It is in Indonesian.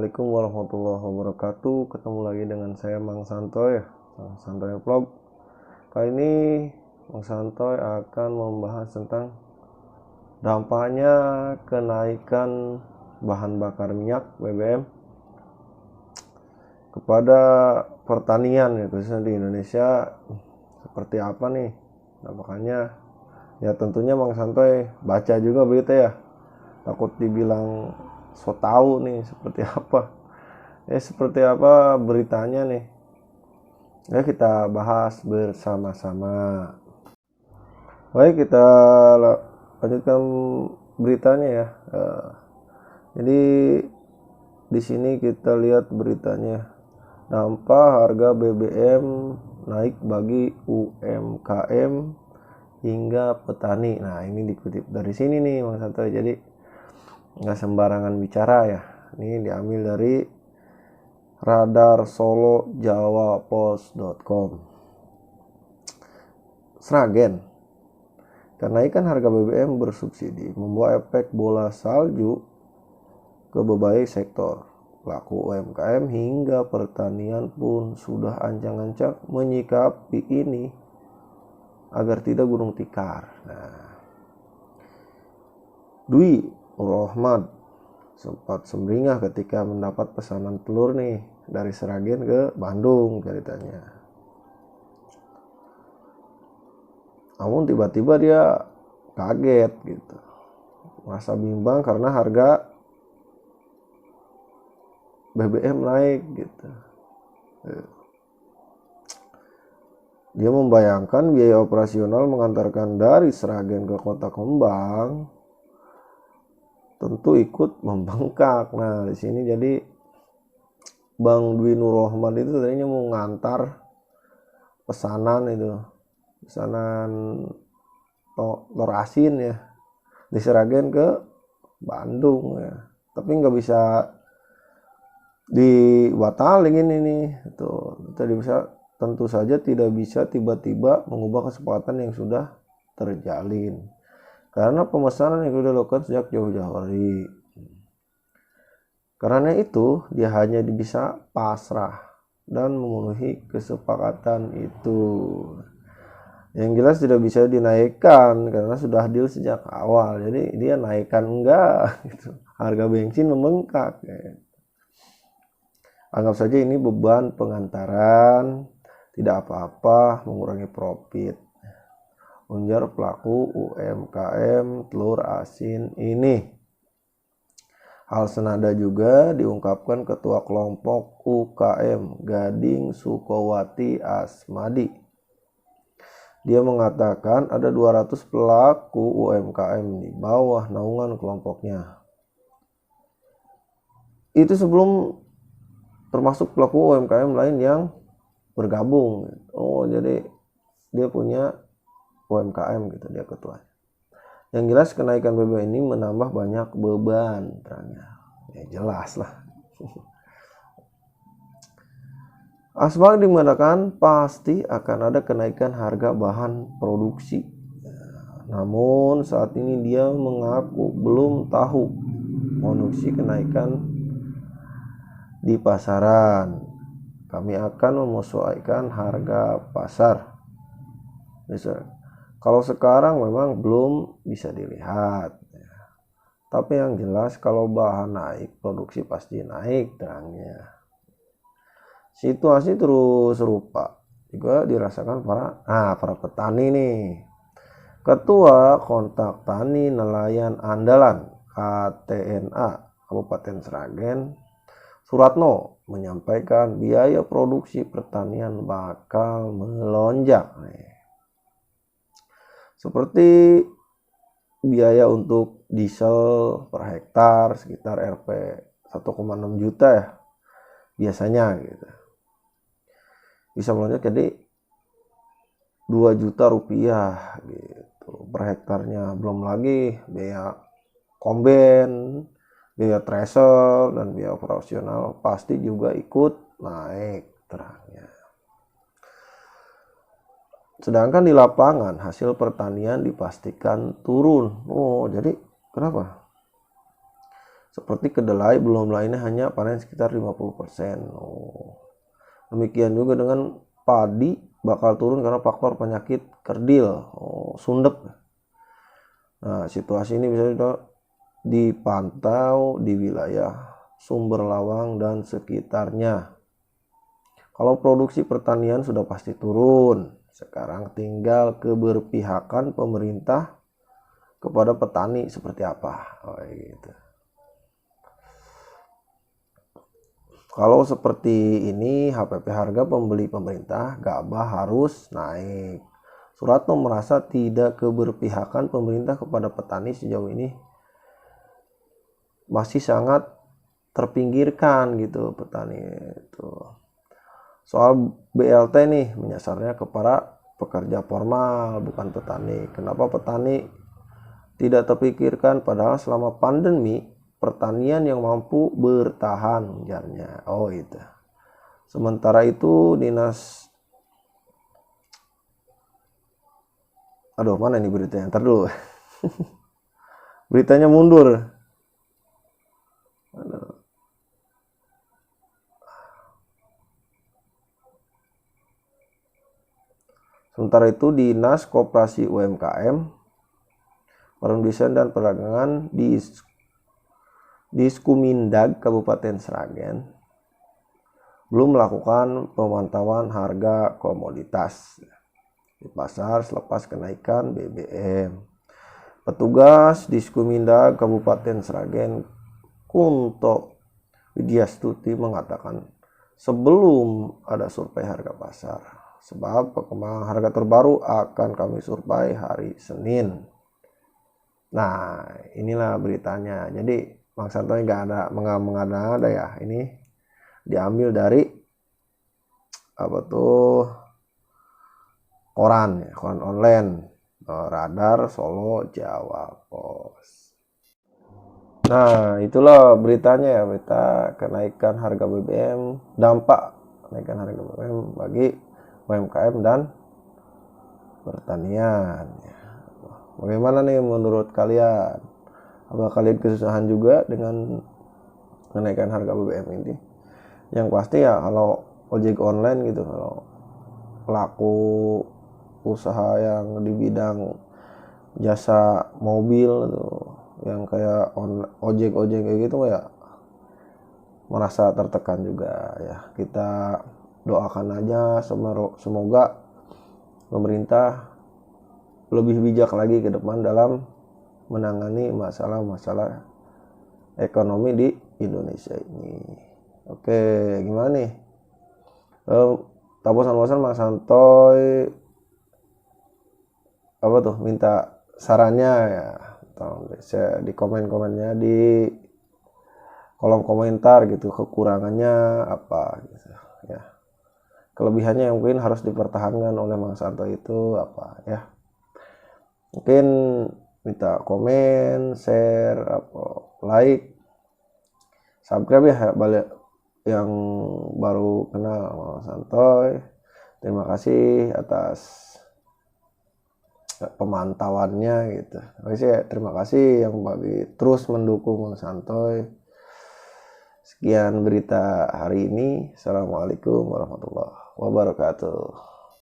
Assalamualaikum warahmatullahi wabarakatuh. Ketemu lagi dengan saya Mang Santoy, Santoy Vlog. Kali ini Mang Santoy akan membahas tentang dampaknya kenaikan bahan bakar minyak BBM kepada pertanian ya, khususnya di Indonesia seperti apa nih dampaknya. Ya tentunya Mang Santoy baca juga berita ya, takut dibilang so tahu nih seperti apa. Seperti apa beritanya nih? Ya kita bahas bersama-sama. Baik, kita lanjutkan beritanya ya. Jadi di sini kita lihat beritanya. Dampak harga BBM naik bagi UMKM hingga petani. Nah, ini dikutip dari sini nih Bang Santoy. Jadi nggak sembarangan bicara ya. Ini diambil dari radarsolo.jawapos.com. Sragen, kenaikan harga BBM bersubsidi membawa efek bola salju ke berbagai sektor. Pelaku UMKM hingga pertanian pun sudah ancang-ancang menyikapi ini agar tidak gulung tikar. Nah, Dwi Nurrohman sempat sumringah ketika mendapat pesanan telur nih dari Sragen ke Bandung ceritanya. Namun tiba-tiba dia kaget gitu, merasa bimbang karena harga BBM naik gitu. Dia membayangkan biaya operasional mengantarkan dari Sragen ke Kota Kembang tentu ikut membengkak. Nah, di sini jadi Bang Dwi Nurrohman itu tadinya mau ngantar pesanan telur asin ya di Sragen ke Bandung ya, tapi nggak bisa dibatalin ini nih. Tentu saja tidak bisa tiba-tiba mengubah kesepakatan yang sudah terjalin karena pemesanan yang sudah dilakukan sejak jauh-jauh hari. Karena itu dia hanya bisa pasrah dan memenuhi kesepakatan itu. Yang jelas tidak bisa dinaikkan karena sudah deal sejak awal. Jadi dia naikkan enggak gitu. Harga bensin membengkak ya. Anggap saja ini beban pengantaran, tidak apa-apa, mengurangi profit, ujar pelaku UMKM telur asin ini. Hal senada juga diungkapkan Ketua Kelompok UKM Gading Sukowati Asmadi. Dia mengatakan ada 200 pelaku UMKM di bawah naungan kelompoknya. Itu sebelum termasuk pelaku UMKM lain yang bergabung. Oh, jadi dia punya UMKM gitu, dia ketua. Yang jelas kenaikan BBM ini menambah banyak beban terangnya. Ya jelas lah. Asmadi mengatakan pasti akan ada kenaikan harga bahan produksi. Namun saat ini dia mengaku belum tahu kondisi kenaikan di pasaran. Kami akan menyesuaikan harga pasar. Kalau sekarang memang belum bisa dilihat. Tapi yang jelas kalau bahan naik, produksi pasti naik terangnya. Situasi terus serupa juga dirasakan para petani nih. Ketua Kontak Tani Nelayan Andalan KTNA Kabupaten Sragen, Suratno, menyampaikan biaya produksi pertanian bakal melonjak nih. Seperti biaya untuk diesel per hektar sekitar Rp 1,6 juta ya biasanya gitu. Bisa melonjak jadi 2 juta rupiah gitu per hektarnya. Belum lagi biaya komben, biaya thresher dan biaya operasional pasti juga ikut naik terangnya. Sedangkan di lapangan hasil pertanian dipastikan turun. Oh, jadi kenapa? Seperti kedelai belum lainnya hanya panen sekitar 50%. Demikian juga dengan padi bakal turun karena faktor penyakit kerdil, sundep. Nah, situasi ini bisa dipantau di wilayah Sumber Lawang dan sekitarnya. Kalau produksi pertanian sudah pasti turun, sekarang tinggal keberpihakan pemerintah kepada petani seperti apa. Gitu. Kalau seperti ini, HPP harga pembeli pemerintah gabah harus naik. Suratno merasa tidak keberpihakan pemerintah kepada petani sejauh ini masih sangat terpinggirkan gitu petani itu. Soal BLT nih menyasarnya kepada pekerja formal bukan petani. Kenapa petani tidak terpikirkan padahal selama pandemi pertanian yang mampu bertahan ujarnya. Itu. Sementara itu dinas mana ini beritanya? Ntar dulu. Beritanya mundur. Sementara itu Dinas Koperasi UMKM, Perindustrian dan Perdagangan di Diskumindag Kabupaten Sragen belum melakukan pemantauan harga komoditas di pasar selepas kenaikan BBM. Petugas Diskumindag Kabupaten Sragen Kunto Widyastuti mengatakan sebelum ada survei harga pasar, sebab perkembangan harga terbaru akan kami survei hari Senin. Nah, inilah beritanya. Jadi Bang Santoy nggak mengada-ngada ya. Ini diambil dari koran online, Radar Solo Jawa Pos. Nah, itulah beritanya ya, berita kenaikan harga BBM, dampak kenaikan harga BBM bagi UMKM dan pertanian. Bagaimana nih menurut kalian? Apakah kalian kesusahan juga dengan kenaikan harga BBM ini? Yang pasti ya kalau ojek online gitu, kalau pelaku usaha yang di bidang jasa mobil tuh, yang kayak ojek kayak gitu ya merasa tertekan juga ya. Kita doakan aja semoga pemerintah lebih bijak lagi ke depan dalam menangani masalah-masalah ekonomi di Indonesia ini. Oke, gimana nih? Tapusan Mas Santoy minta sarannya ya. Tolong share di komen-komennya di kolom komentar gitu, kekurangannya apa gitu ya. Kelebihannya yang mungkin harus dipertahankan oleh Mas Santoy itu apa ya. Mungkin minta komen, share, like, subscribe ya balik yang baru kenal Mas Santoy. Terima kasih atas pemantauannya gitu. Terima kasih yang terus mendukung Mas Santoy. Sekian berita hari ini. Assalamualaikum warahmatullahi wabarakatuh.